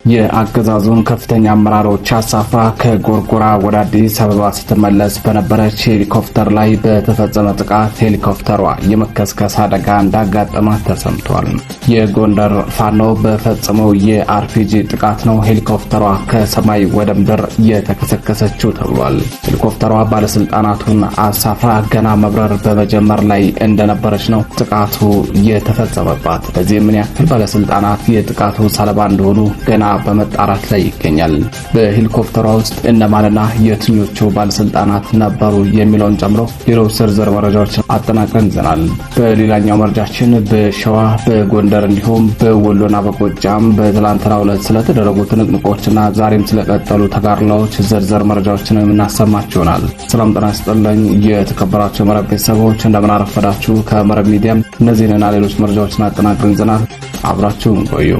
የአገዛዙን ከፍተኛ አመራሮች አሳፍራ ከጎርጎራ ወደ አዲስ አበባ ስትመለስ በነበረች ሄሊኮፕተር ላይ በተፈጸመ ጥቃት ሄሊኮፕተሯ የመከስከስ አደጋ እንዳጋጠማት ተሰምቷል። የጎንደር ፋኖ በፈጸመው የአርፒጂ ጥቃት ነው ሄሊኮፕተሯ ከሰማይ ወደ ምድር የተከሰከሰችው ተብሏል። ሄሊኮፕተሯ ባለስልጣናቱን አሳፍራ ገና መብረር በመጀመር ላይ እንደነበረች ነው ጥቃቱ የተፈጸመባት። በዚህ ምን ያክል ባለስልጣናት የጥቃቱ ሰለባ እንደሆኑ ገና በመጣራት ላይ ይገኛል። በሄሊኮፕተሯ ውስጥ እነማንና የትኞቹ ባለስልጣናት ነበሩ የሚለውን ጨምሮ ሌሎች ዝርዝር መረጃዎችን አጠናቅረን ይዘናል። በሌላኛው መረጃችን በሸዋ በጎንደር እንዲሁም በወሎና በጎጃም በትላንትናው ዕለት ስለተደረጉ ትንቅንቆችና ዛሬም ስለቀጠሉ ተጋድሎዎች ዝርዝር መረጃዎችን የምናሰማችሁ ይሆናል። ሰላም ጤና ይስጥልኝ የተከበራችሁ የመረብ ቤተሰቦች፣ እንደምን አረፈዳችሁ። ከመረብ ሚዲያም እነዚህንና ሌሎች መረጃዎችን አጠናቅረን ይዘናል። አብራችሁን ቆዩ።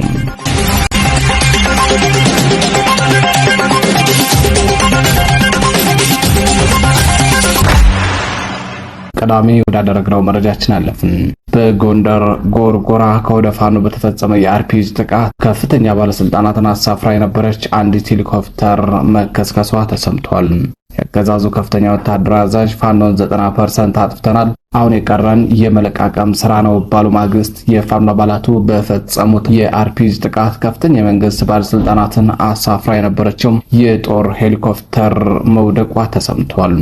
ቀዳሚ ወዳደረግነው መረጃችን አለፍን። በጎንደር ጎርጎራ ከወደ ፋኖ በተፈጸመ የአርፒጂ ጥቃት ከፍተኛ ባለስልጣናትን አሳፍራ የነበረች አንዲት ሄሊኮፕተር መከስከሷ ተሰምቷል። የአገዛዙ ከፍተኛ ወታደራዊ አዛዥ ፋኖን 90% አጥፍተናል፣ አሁን የቀረን የመለቃቀም ስራ ነው ባሉ ማግስት የፋኖ አባላቱ በፈጸሙት የአርፒጂ ጥቃት ከፍተኛ የመንግስት ባለስልጣናትን አሳፍራ የነበረችው የጦር ሄሊኮፕተር መውደቋ ተሰምቷል።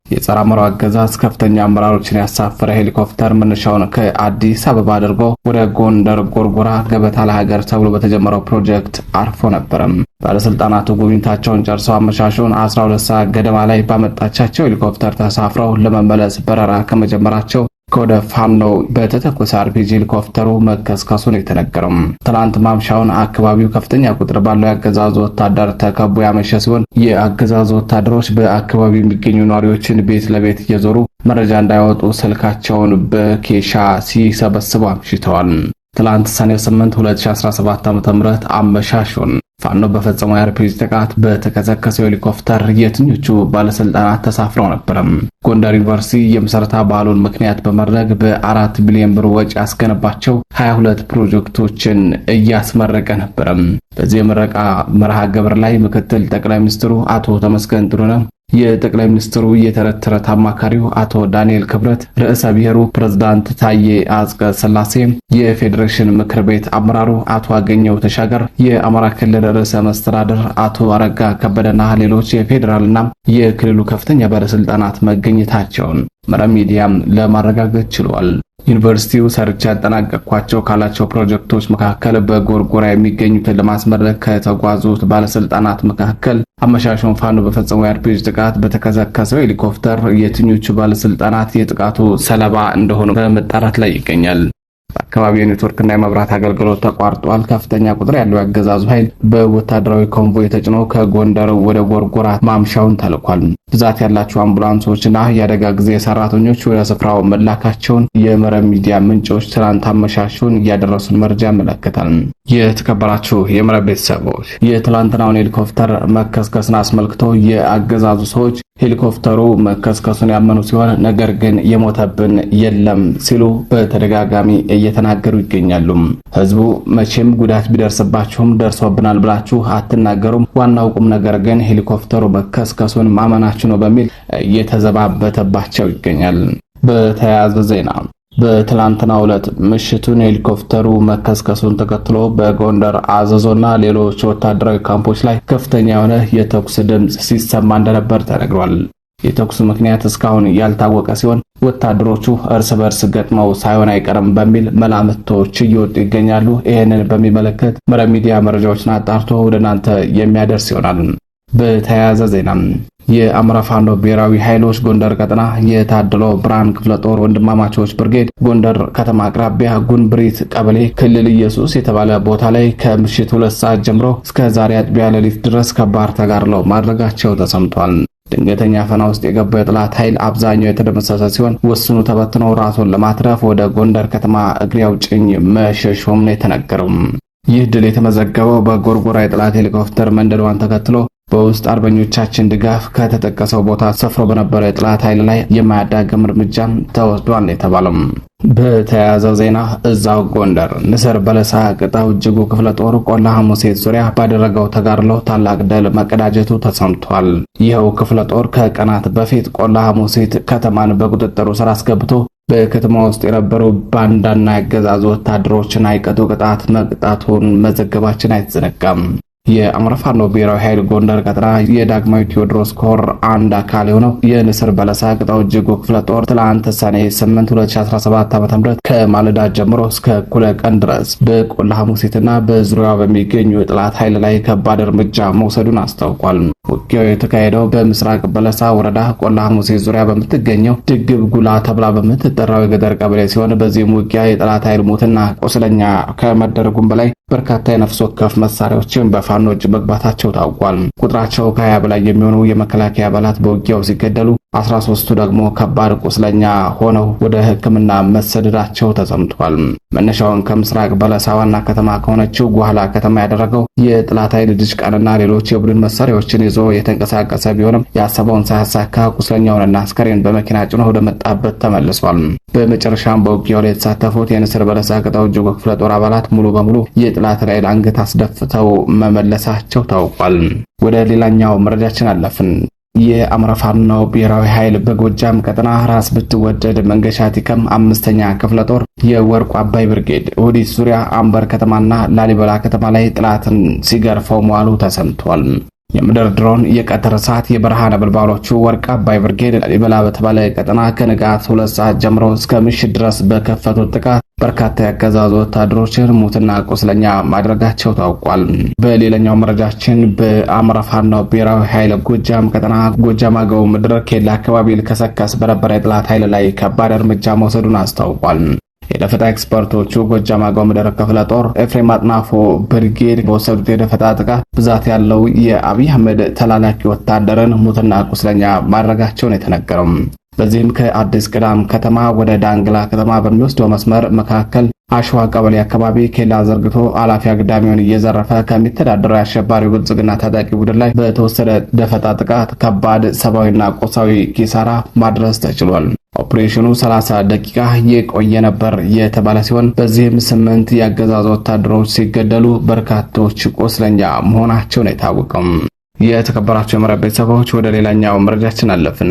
የጸረ አማራው አገዛዝ ከፍተኛ አመራሮችን ያሳፈረ ሄሊኮፕተር መነሻውን ከአዲስ አበባ አድርጎ ወደ ጎንደር ጎርጎራ ገበታ ለሀገር ተብሎ በተጀመረው ፕሮጀክት አርፎ ነበር። ባለስልጣናቱ ጉብኝታቸውን ጨርሰው አመሻሹን 12 ሰዓት ገደማ ላይ ባመጣቻቸው ሄሊኮፕተር ተሳፍረው ለመመለስ በረራ ከመጀመራቸው ከወደ ፋኖ በተተኮሰ አርፒጂ ሄሊኮፕተሩ መከስከሱን የተነገረው። ትላንት ማምሻውን አካባቢው ከፍተኛ ቁጥር ባለው የአገዛዙ ወታደር ተከቦ ያመሸ ሲሆን የአገዛዙ ወታደሮች በአካባቢው የሚገኙ ነዋሪዎችን ቤት ለቤት እየዞሩ መረጃ እንዳይወጡ ስልካቸውን በኬሻ ሲሰበስቡ አምሽተዋል። ትላንት ሰኔ 8 2017 ዓ.ም አመሻሹን ፋኖ በፈጸመው የአርፒጂ ጥቃት በተከሰከሰው ሄሊኮፕተር የትኞቹ ባለስልጣናት ተሳፍረው ነበር? ጎንደር ዩኒቨርሲቲ የመሰረታ ባህሉን ምክንያት በማድረግ በ4 ቢሊዮን ብር ወጪ ያስገነባቸው 22 ፕሮጀክቶችን እያስመረቀ ነበር። በዚህ የምረቃ መርሃ ግብር ላይ ምክትል ጠቅላይ ሚኒስትሩ አቶ ተመስገን ጥሩነህ፣ የጠቅላይ ሚኒስትሩ የተረት ተረት አማካሪው አቶ ዳንኤል ክብረት፣ ርዕሰ ብሔሩ ፕሬዝዳንት ታዬ አጽቀ ሥላሴ፣ የፌዴሬሽን ምክር ቤት አመራሩ አቶ አገኘው ተሻገር፣ የአማራ ክልል ርዕሰ መስተዳድር አቶ አረጋ ከበደና ሌሎች የፌዴራልና የክልሉ ከፍተኛ ባለስልጣናት መገኘታቸውን መረብ ሚዲያም ለማረጋገጥ ችሏል። ዩኒቨርሲቲው ሰርቻ ያጠናቀቅኳቸው ካላቸው ፕሮጀክቶች መካከል በጎርጎራ የሚገኙትን ለማስመረቅ ከተጓዙት ባለስልጣናት መካከል አመሻሹን ፋኖ በፈጸመው የአርፒጂ ጥቃት በተከሰከሰው ሄሊኮፕተር የትኞቹ ባለስልጣናት የጥቃቱ ሰለባ እንደሆኑ በመጣራት ላይ ይገኛል። በአካባቢው የኔትወርክና የመብራት አገልግሎት ተቋርጧል። ከፍተኛ ቁጥር ያለው የአገዛዙ ኃይል በወታደራዊ ኮንቮይ ተጭኖ ከጎንደር ወደ ጎርጎራ ማምሻውን ተልኳል። ብዛት ያላቸው አምቡላንሶችና የአደጋ ጊዜ ሰራተኞች ወደ ስፍራው መላካቸውን የመረብ ሚዲያ ምንጮች ትናንት አመሻሹን እያደረሱን መረጃ ያመለክታል። የተከበራችሁ የመረብ ቤተሰቦች የትላንትናውን ሄሊኮፕተር መከስከስን አስመልክቶ የአገዛዙ ሰዎች ሄሊኮፕተሩ መከስከሱን ያመኑ ሲሆን ነገር ግን የሞተብን የለም ሲሉ በተደጋጋሚ እየተናገሩ ይገኛሉ። ህዝቡ መቼም ጉዳት ቢደርስባችሁም ደርሶብናል ብላችሁ አትናገሩም፣ ዋናው ቁም ነገር ግን ሄሊኮፕተሩ መከስከሱን ማመናችሁ ነው በሚል እየተዘባበተባቸው ይገኛል። በተያያዘ ዜና በትላንትናው ዕለት ምሽቱን ሄሊኮፕተሩ መከስከሱን ተከትሎ በጎንደር አዘዞና ሌሎች ወታደራዊ ካምፖች ላይ ከፍተኛ የሆነ የተኩስ ድምጽ ሲሰማ እንደነበር ተነግሯል። የተኩስ ምክንያት እስካሁን ያልታወቀ ሲሆን ወታደሮቹ እርስ በርስ ገጥመው ሳይሆን አይቀርም በሚል መላምቶች እየወጡ ይገኛሉ። ይህንን በሚመለከት መረብ ሚዲያ መረጃዎችን አጣርቶ ወደ እናንተ የሚያደርስ ይሆናል። በተያያዘ ዜና የአማራ ፋኖ ብሔራዊ ኃይሎች ጎንደር ቀጠና የታደለው ብርሃን ክፍለ ጦር ወንድማማቾች ብርጌድ ጎንደር ከተማ አቅራቢያ ጉንብሪት ቀበሌ ክልል ኢየሱስ የተባለ ቦታ ላይ ከምሽት 2 ሰዓት ጀምሮ እስከ ዛሬ አጥቢያ ሌሊት ድረስ ከባድ ተጋድሎ ማድረጋቸው ተሰምቷል። ድንገተኛ ፈና ውስጥ የገባው የጠላት ኃይል አብዛኛው የተደመሰሰ ሲሆን ወስኑ ተበትኖ ራሱን ለማትረፍ ወደ ጎንደር ከተማ እግሬ አውጭኝ መሸሹም ነው የተነገረው። ይህ ድል የተመዘገበው በጎርጎራ የጠላት ሄሊኮፕተር መንደዷን ተከትሎ በውስጥ አርበኞቻችን ድጋፍ ከተጠቀሰው ቦታ ሰፍሮ በነበረ የጠላት ኃይል ላይ የማያዳግም እርምጃም ተወስዷል የተባለው። በተያያዘው ዜና እዛው ጎንደር ንስር በለሳ ቅጣው እጅጉ ክፍለ ጦር ቆላ ሐሙሴት ዙሪያ ባደረገው ተጋድሎ ታላቅ ድል መቀዳጀቱ ተሰምቷል። ይኸው ክፍለ ጦር ከቀናት በፊት ቆላ ሐሙሴት ከተማን በቁጥጥሩ ስር አስገብቶ በከተማ ውስጥ የነበሩ ባንዳና ያገዛዙ ወታደሮችን አይቀጡ ቅጣት መቅጣቱን መዘገባችን አይዘነጋም። የአማራ ፋኖ ብሔራዊ ኃይል ጎንደር ቀጠና የዳግማዊ ቴዎድሮስ ኮር አንድ አካል የሆነው የንስር በለሳ ቅጣው እጅጉ ክፍለ ጦር ትላንት ሰኔ 8 2017 ዓ.ም ከማለዳ ጀምሮ እስከ እኩለ ቀን ድረስ በቆላ ሐሙሴትና በዙሪያዋ በሚገኙ የጠላት ኃይል ላይ ከባድ እርምጃ መውሰዱን አስታውቋል። ውጊያው የተካሄደው በምስራቅ በለሳ ወረዳ ቆላ ሐሙሴት ዙሪያ በምትገኘው ድግብ ጉላ ተብላ በምትጠራው የገጠር ቀበሌ ሲሆን በዚህም ውጊያ የጠላት ኃይል ሞትና ቆስለኛ ከመደረጉም በላይ በርካታ የነፍስ ወከፍ መሳሪያዎችን በፋኖ እጅ መግባታቸው ታውቋል። ቁጥራቸው ከ20 በላይ የሚሆኑ የመከላከያ አባላት በውጊያው ሲገደሉ 13ቱ ደግሞ ከባድ ቁስለኛ ሆነው ወደ ሕክምና መሰደዳቸው ተሰምቷል። መነሻውን ከምስራቅ በለሳ ዋና ከተማ ከሆነችው ጓላ ከተማ ያደረገው የጠላት ኃይል ድሽቃንና ሌሎች የቡድን መሳሪያዎችን ይዞ የተንቀሳቀሰ ቢሆንም ያሰበውን ሳያሳካ ቁስለኛውንና አስከሬን በመኪና ጭኖ ወደ መጣበት ተመልሷል። በመጨረሻም በውጊያው ላይ የተሳተፉት የንስር በለሳ ቅጣው እጅጉ ክፍለ ጦር አባላት ሙሉ በሙሉ የጠላት ኃይል አንገት አስደፍተው መመለሳቸው ታውቋል። ወደ ሌላኛው መረጃችን አለፍን። የአማራ ፋኖ ብሔራዊ ኃይል በጎጃም ቀጠና ራስ ብትወደድ መንገሻ ቲከም 5ኛ ክፍለ ጦር የወርቁ አባይ ብርጌድ ኦዲት ዙሪያ አምበር ከተማና ላሊበላ ከተማ ላይ ጠላትን ሲገርፈው መዋሉ ተሰምቷል። የምድር ድሮን የቀትር ሰዓት የበረሃ ነበልባሎቹ ወርቅ አባይ ብርጌድ ላሊበላ በተባለ ቀጠና ከንጋት 2 ሰዓት ጀምሮ እስከ ምሽት ድረስ በከፈቱት ጥቃት በርካታ ያገዛዙ ወታደሮችን ሙትና ቁስለኛ ማድረጋቸው ታውቋል። በሌላኛው መረጃችን በአማራ ፋኖ ብሔራዊ ኃይል ጎጃም ቀጠና ጎጃም አገው ምድር ኬላ አካባቢ ልከሰከስ በነበረ የጠላት ኃይል ላይ ከባድ እርምጃ መውሰዱን አስታውቋል። የደፈጣ ኤክስፐርቶቹ ጎጃም አገው ምድር ክፍለ ጦር ኤፍሬም አጥናፎ ብርጌድ በወሰዱት የደፈጣ ጥቃት ብዛት ያለው የአብይ አህመድ ተላላኪ ወታደርን ሙትና ቁስለኛ ማድረጋቸውን የተነገረው። በዚህም ከአዲስ ቅዳም ከተማ ወደ ዳንግላ ከተማ በሚወስደው መስመር መካከል አሸዋ ቀበሌ አካባቢ ኬላ ዘርግቶ አላፊ አግዳሚውን እየዘረፈ ከሚተዳደረው የአሸባሪው ብልጽግና ታጣቂ ቡድን ላይ በተወሰደ ደፈጣ ጥቃት ከባድ ሰብአዊና ቁሳዊ ኪሳራ ማድረስ ተችሏል። ኦፕሬሽኑ 30 ደቂቃ የቆየ ነበር የተባለ ሲሆን በዚህም 8 የአገዛዙ ወታደሮች ሲገደሉ በርካቶች ቆስለኛ መሆናቸው ነው የታወቀው። የተከበራቸው የአማራ ቤተሰቦች ወደ ሌላኛው መረጃችን አለፍን።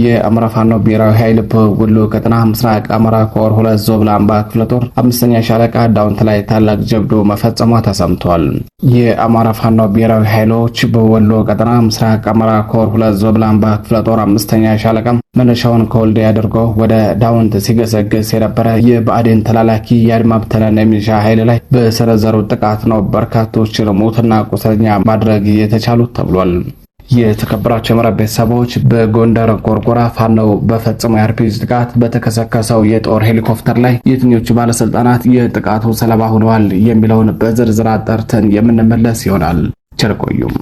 የአማራ ፋኖ ብሔራዊ ኃይል በወሎ ቀጠና ምስራቅ አማራ ኮር 2 ዞብላምባ ክፍለ ጦር 5ኛ ሻለቃ ዳውንት ላይ ታላቅ ጀብዱ መፈጸሟ ተሰምቷል። የአማራ ፋኖ ብሔራዊ ኃይሎች በወሎ ቀጠና ምስራቅ አማራ ኮር 2 ዞብላምባ ክፍለ ጦር 5ኛ ሻለቃ መነሻውን ከወልዲያ አድርጎ ወደ ዳውንት ሲገሰግስ የነበረ የብአዴን ተላላኪ የአድማ ብተናና የሚሊሻ ኃይል ላይ በሰነዘሩት ጥቃት ነው በርካቶችን ሞትና ቁስለኛ ማድረግ የተቻሉት ተብሏል። የተከበራቸው የአማራ ቤተሰቦች በጎንደር ጎርጎራ ፋኖ በፈጸመው የአርፒጂ ጥቃት በተከሰከሰው የጦር ሄሊኮፕተር ላይ የትኞቹ ባለስልጣናት የጥቃቱ ሰለባ ሆነዋል የሚለውን በዝርዝር አጣርተን የምንመለስ ይሆናል። ቸር ቆዩም።